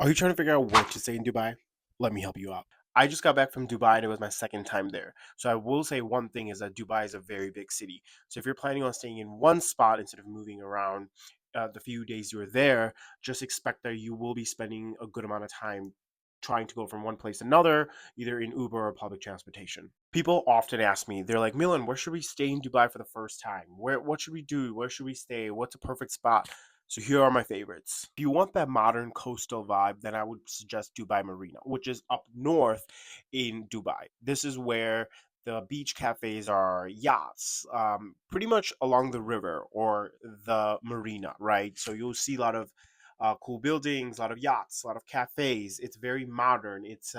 Are you trying to figure out where to stay in Dubai? Let me help you out. I just got back from Dubai and it was my second time there. So I will say one thing is that Dubai is a very big city. So if you're planning on staying in one spot instead of moving around the few days you're there, just expect that you will be spending a good amount of time trying to go from one place to another, either in Uber or public transportation. People often ask me, they're like, Milan, where should we stay in Dubai for the first time? What should we do? Where should we stay? What's a perfect spot? So here are my favorites. If you want that modern coastal vibe, then I would suggest Dubai Marina, which is up north in Dubai. This is where the beach cafes are yachts, pretty much along the river or the marina, right? So you'll see a lot of cool buildings, a lot of yachts, a lot of cafes. It's very modern. It's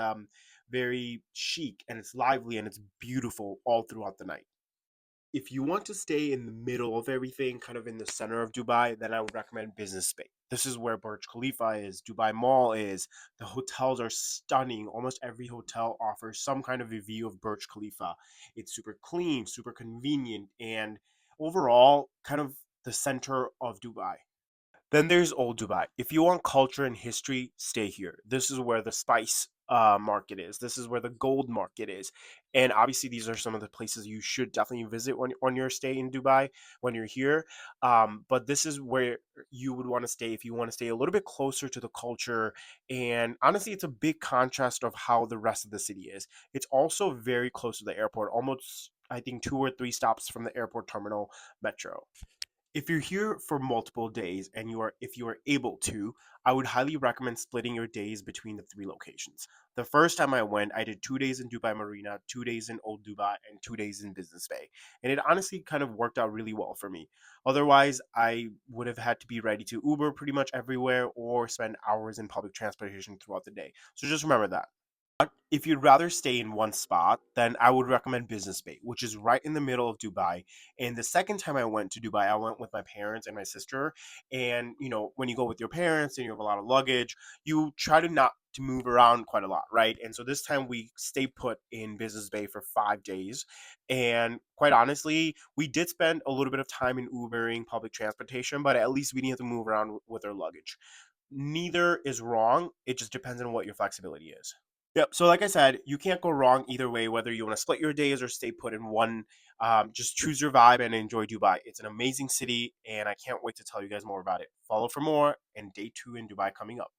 very chic and it's lively and it's beautiful all throughout the night. If you want to stay in the middle of everything, kind of in the center of Dubai, then I would recommend Business Bay. This is where Burj Khalifa is, Dubai Mall is. The hotels are stunning. Almost every hotel offers some kind of a view of Burj Khalifa. It's super clean, super convenient, and overall, kind of the center of Dubai. Then there's Old Dubai. If you want culture and history, stay here. This is where the spice market is. This is where the gold market is. And obviously, these are some of the places you should definitely visit when on your stay in Dubai when you're here. But this is where you would want to stay if you want to stay a little bit closer to the culture. And honestly, it's a big contrast of how the rest of the city is. It's also very close to the airport, almost I think 2 or 3 stops from the airport terminal metro. If you're here for multiple days and if you are able to, I would highly recommend splitting your days between the three locations. The first time I went, I did 2 days in Dubai Marina, 2 days in Old Dubai, and 2 days in Business Bay. And it honestly kind of worked out really well for me. Otherwise, I would have had to be ready to Uber pretty much everywhere or spend hours in public transportation throughout the day. So just remember that. If you'd rather stay in one spot, then I would recommend Business Bay, which is right in the middle of Dubai. And the second time I went to Dubai, I went with my parents and my sister. And when you go with your parents and you have a lot of luggage, you try to not to move around quite a lot, right? And so this time we stay put in Business Bay for 5 days. And quite honestly, we did spend a little bit of time in Ubering public transportation, but at least we didn't have to move around with our luggage. Neither is wrong. It just depends on what your flexibility is. Yep. So, like I said, you can't go wrong either way, whether you want to split your days or stay put in one. Just choose your vibe and enjoy Dubai. It's an amazing city, and I can't wait to tell you guys more about it. Follow for more, and day 2 in Dubai coming up.